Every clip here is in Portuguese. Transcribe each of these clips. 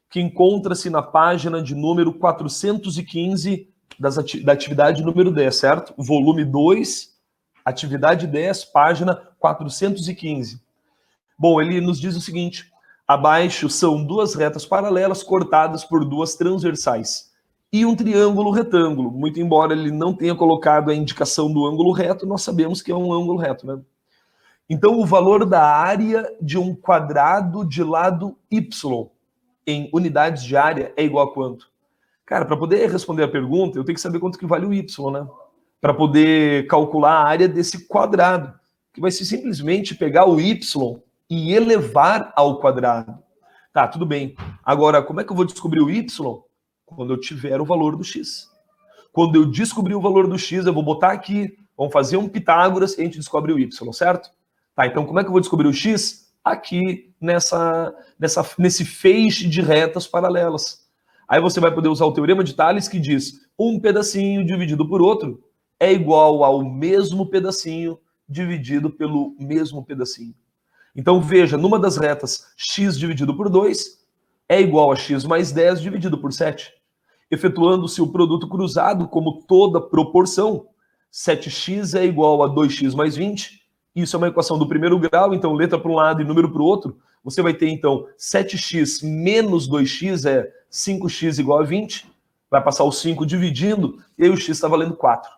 que encontra-se na página de número 415 da atividade número 10, certo? Volume 2, atividade 10, página 415. Bom, ele nos diz o seguinte: abaixo são duas retas paralelas cortadas por duas transversais e um triângulo retângulo. Muito embora ele não tenha colocado a indicação do ângulo reto, nós sabemos que é um ângulo reto, né? Então, o valor da área de um quadrado de lado y em unidades de área é igual a quanto? Cara, para poder responder a pergunta, eu tenho que saber quanto que vale o y, né? Para poder calcular a área desse quadrado, que vai ser simplesmente pegar o y e elevar ao quadrado. Tá, tudo bem. Agora, como é que eu vou descobrir o y? Quando eu tiver o valor do x. Quando eu descobrir o valor do x, eu vou botar aqui, vamos fazer um Pitágoras e a gente descobre o y, certo? Tá, então como é que eu vou descobrir o x? Aqui nesse feixe de retas paralelas. Aí você vai poder usar o teorema de Tales, que diz um pedacinho dividido por outro é igual ao mesmo pedacinho dividido pelo mesmo pedacinho. Então veja, numa das retas, x dividido por 2 é igual a x mais 10 dividido por 7. Efetuando-se o produto cruzado como toda proporção, 7x é igual a 2x mais 20. Isso é uma equação do primeiro grau, então letra para um lado e número para o outro. Você vai ter, então, 7x menos 2x é 5x igual a 20. Vai passar o 5 dividindo, e aí o x está valendo 4.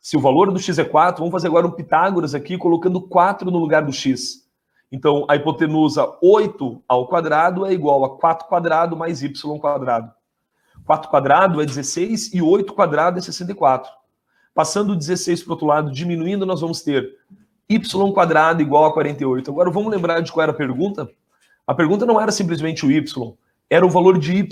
Se o valor do x é 4, vamos fazer agora um Pitágoras aqui, colocando 4 no lugar do x. Então, a hipotenusa 8 ao quadrado é igual a 4 quadrado mais y quadrado. 4 quadrado é 16 e 8 quadrado é 64. Passando o 16 para o outro lado, diminuindo, nós vamos ter y quadrado igual a 48. Agora, vamos lembrar de qual era a pergunta? A pergunta não era simplesmente o y, era o valor de y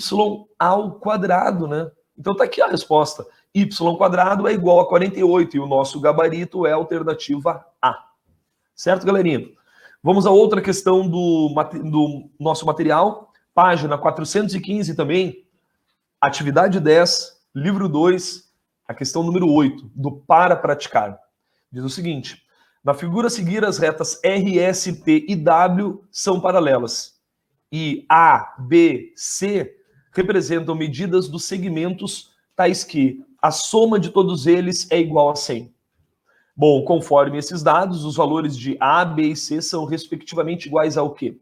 ao quadrado, né? Então, tá aqui a resposta. Y quadrado é igual a 48 e o nosso gabarito é a alternativa A. Certo, galerinha? Vamos a outra questão do nosso material, página 415 também, atividade 10, livro 2, a questão número 8, do para praticar. Diz o seguinte: na figura a seguir, as retas R, S, T e W são paralelas. E A, B, C representam medidas dos segmentos tais que a soma de todos eles é igual a 100. Bom, conforme esses dados, os valores de A, B e C são respectivamente iguais ao quê?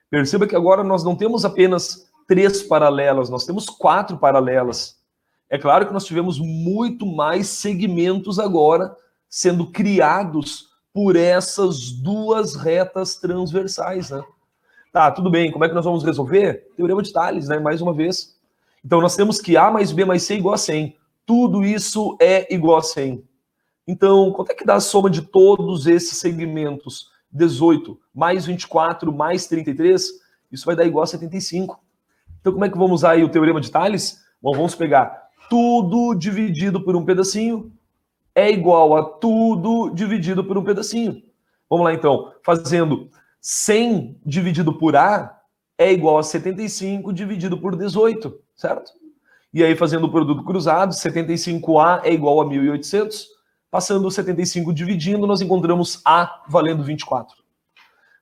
Perceba que agora nós não temos apenas 3 paralelas, nós temos 4 paralelas. É claro que nós tivemos muito mais segmentos agora sendo criados por essas duas retas transversais, né? Tá, tudo bem, como é que nós vamos resolver? Teorema de Tales, né? Mais uma vez. Então nós temos que A mais B mais C é igual a 100. Tudo isso é igual a 100. Então, quanto é que dá a soma de todos esses segmentos? 18 mais 24 mais 33, isso vai dar igual a 75. Então, como é que vamos usar aí o teorema de Tales? Bom, vamos pegar tudo dividido por um pedacinho é igual a tudo dividido por um pedacinho. Vamos lá, então. Fazendo 100 dividido por A é igual a 75 dividido por 18, certo? E aí, fazendo o produto cruzado, 75A é igual a 1.800. Passando o 75 dividindo, nós encontramos A valendo 24.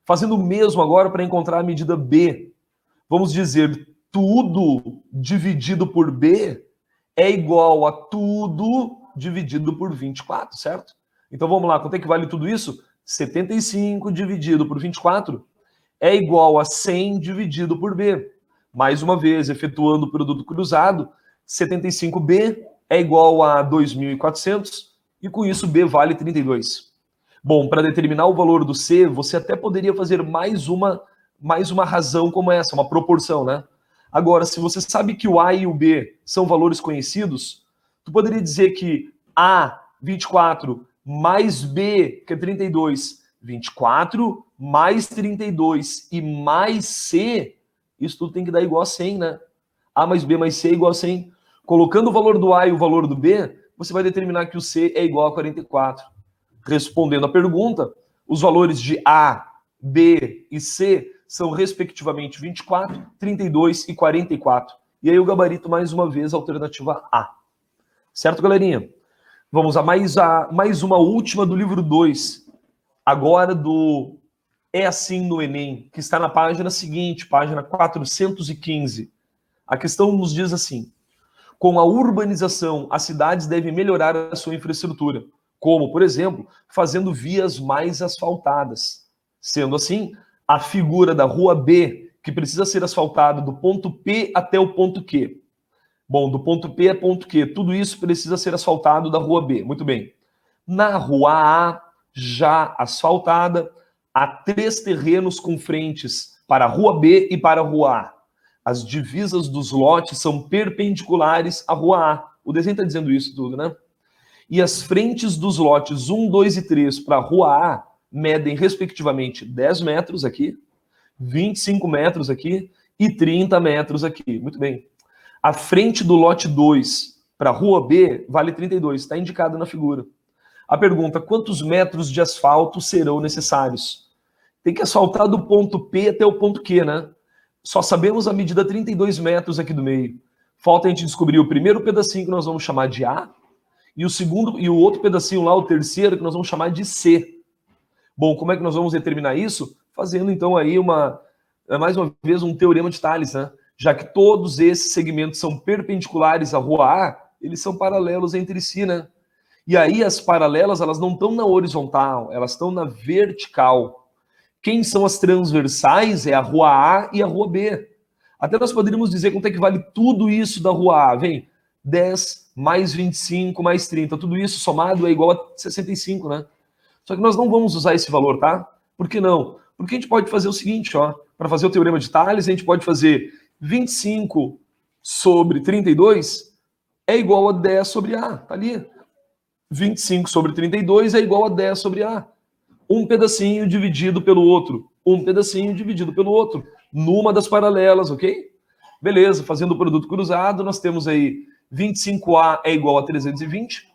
Fazendo o mesmo agora para encontrar a medida B. Vamos dizer, tudo dividido por B é igual a tudo dividido por 24, certo? Então vamos lá, quanto é que vale tudo isso? 75 dividido por 24 é igual a 100 dividido por B. Mais uma vez, efetuando o produto cruzado, 75B é igual a 2.400 e com isso B vale 32. Bom, para determinar o valor do C, você até poderia fazer mais uma razão como essa, uma proporção, né? Agora, se você sabe que o A e o B são valores conhecidos, tu poderia dizer que A, 24, mais B, que é 32, 24 mais 32 e mais C, isso tudo tem que dar igual a 100, né? A mais B mais C é igual a 100. Colocando o valor do A e o valor do B, você vai determinar que o C é igual a 44. Respondendo a pergunta, os valores de A, B e C são respectivamente 24, 32 e 44. E aí o gabarito, mais uma vez, alternativa A. Certo, galerinha? Vamos a mais uma última do livro 2. Agora do É assim no Enem, que está na página seguinte, página 415. A questão nos diz assim: com a urbanização, as cidades devem melhorar a sua infraestrutura, como, por exemplo, fazendo vias mais asfaltadas. Sendo assim, a figura da rua B, que precisa ser asfaltada do ponto P até o ponto Q. Bom, do ponto P a ponto Q, tudo isso precisa ser asfaltado da rua B. Muito bem. Na rua A, já asfaltada, há 3 terrenos com frentes para a rua B e para a rua A. As divisas dos lotes são perpendiculares à rua A. O desenho está dizendo isso tudo, né? E as frentes dos lotes 1, 2 e 3 para a rua A medem, respectivamente, 10 metros aqui, 25 metros aqui e 30 metros aqui. Muito bem. A frente do lote 2 para a rua B vale 32, está indicado na figura. A pergunta: quantos metros de asfalto serão necessários? Tem que asfaltar do ponto P até o ponto Q, né? Só sabemos a medida 32 metros aqui do meio. Falta a gente descobrir o primeiro pedacinho, que nós vamos chamar de A, e o segundo e o outro pedacinho lá, o terceiro, que nós vamos chamar de C. Bom, como é que nós vamos determinar isso? Fazendo então aí mais uma vez um teorema de Tales, né? Já que todos esses segmentos são perpendiculares à rua A, eles são paralelos entre si, né? E aí as paralelas, elas não estão na horizontal, elas estão na vertical. Quem são as transversais é a rua A e a rua B. Até nós poderíamos dizer quanto é que vale tudo isso da rua A. Vem, 10 mais 25 mais 30. Tudo isso somado é igual a 65, né? Só que nós não vamos usar esse valor, tá? Por que não? Porque a gente pode fazer o seguinte, ó. Para fazer o teorema de Tales, a gente pode fazer 25 sobre 32 é igual a 10 sobre A. Tá ali. 25 sobre 32 é igual a 10 sobre A. Um pedacinho dividido pelo outro, um pedacinho dividido pelo outro, numa das paralelas, ok? Beleza, fazendo o produto cruzado, nós temos aí 25A é igual a 320,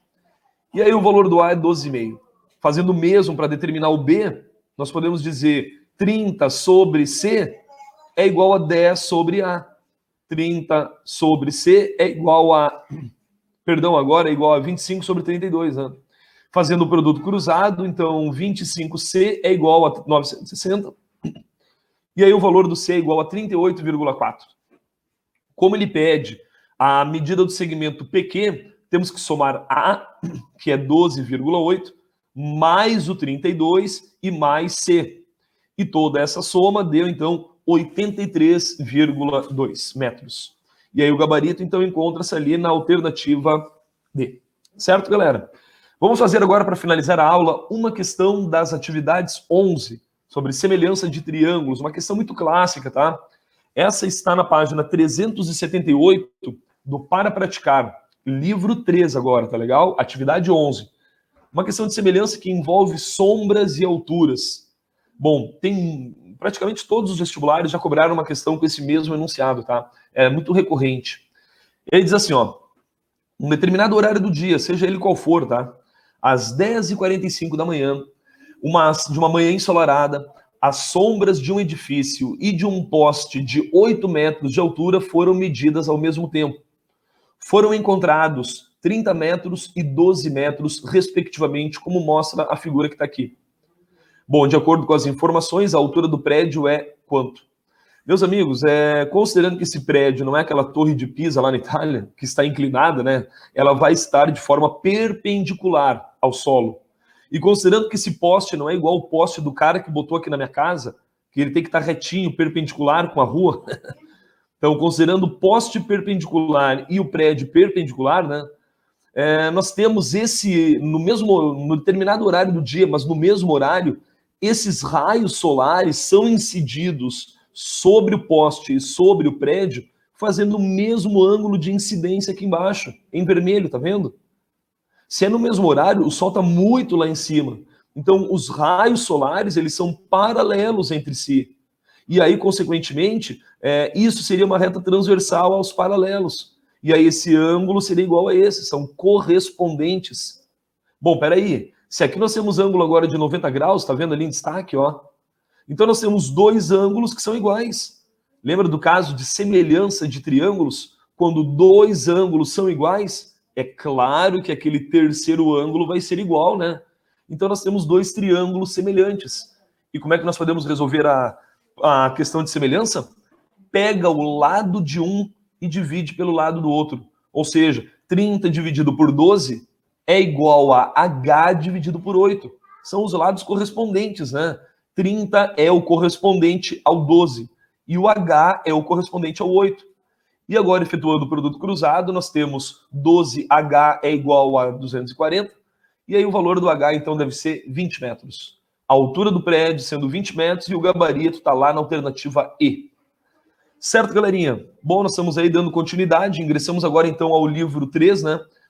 e aí o valor do A é 12,5. Fazendo o mesmo para determinar o B, nós podemos dizer 30 sobre C é igual a 10 sobre A. 30 sobre C é igual a... Perdão, agora é igual a 25 sobre 32, né? Fazendo o produto cruzado, então 25C é igual a 960. E aí o valor do C é igual a 38,4. Como ele pede a medida do segmento PQ, temos que somar A, que é 12,8, mais o 32 e mais C. E toda essa soma deu, então, 83,2 metros. E aí o gabarito, então, encontra-se ali na alternativa D. Certo, galera? Vamos fazer agora, para finalizar a aula, uma questão das atividades 11, sobre semelhança de triângulos, uma questão muito clássica, tá? Essa está na página 378 do Para Praticar, livro 3 agora, tá legal? Atividade 11. Uma questão de semelhança que envolve sombras e alturas. Bom, tem praticamente todos os vestibulares já cobraram uma questão com esse mesmo enunciado, tá? É muito recorrente. Ele diz assim, ó, um determinado horário do dia, seja ele qual for, tá? Às 10h45 da manhã, de uma manhã ensolarada, as sombras de um edifício e de um poste de 8 metros de altura foram medidas ao mesmo tempo. Foram encontrados 30 metros e 12 metros, respectivamente, como mostra a figura que está aqui. Bom, de acordo com as informações, a altura do prédio é quanto? Meus amigos, considerando que esse prédio não é aquela torre de Pisa lá na Itália, que está inclinada, né? Ela vai estar de forma perpendicular ao solo. E considerando que esse poste não é igual ao poste do cara que botou aqui na minha casa, que ele tem que estar retinho, perpendicular com a rua. Então, considerando o poste perpendicular e o prédio perpendicular, né? Nós temos no determinado horário do dia, mas no mesmo horário, esses raios solares são incididos sobre o poste e sobre o prédio, fazendo o mesmo ângulo de incidência aqui embaixo, em vermelho, tá vendo? Se é no mesmo horário, o sol está muito lá em cima. Então, os raios solares, eles são paralelos entre si. E aí, consequentemente, isso seria uma reta transversal aos paralelos. E aí esse ângulo seria igual a esse, são correspondentes. Bom, peraí, se aqui nós temos ângulo agora de 90 graus, tá vendo ali em destaque, ó? Então nós temos dois ângulos que são iguais. Lembra do caso de semelhança de triângulos? Quando dois ângulos são iguais, é claro que aquele terceiro ângulo vai ser igual, né? Então nós temos dois triângulos semelhantes. E como é que nós podemos resolver a questão de semelhança? Pega o lado de um e divide pelo lado do outro. Ou seja, 30 dividido por 12 é igual a H dividido por 8. São os lados correspondentes, né? 30 é o correspondente ao 12 e o H é o correspondente ao 8. E agora, efetuando o produto cruzado, nós temos 12H é igual a 240, e aí o valor do H, então, deve ser 20 metros. A altura do prédio sendo 20 metros e o gabarito está lá na alternativa E. Certo, galerinha? Bom, nós estamos aí dando continuidade, ingressamos agora, então, ao livro 3, né?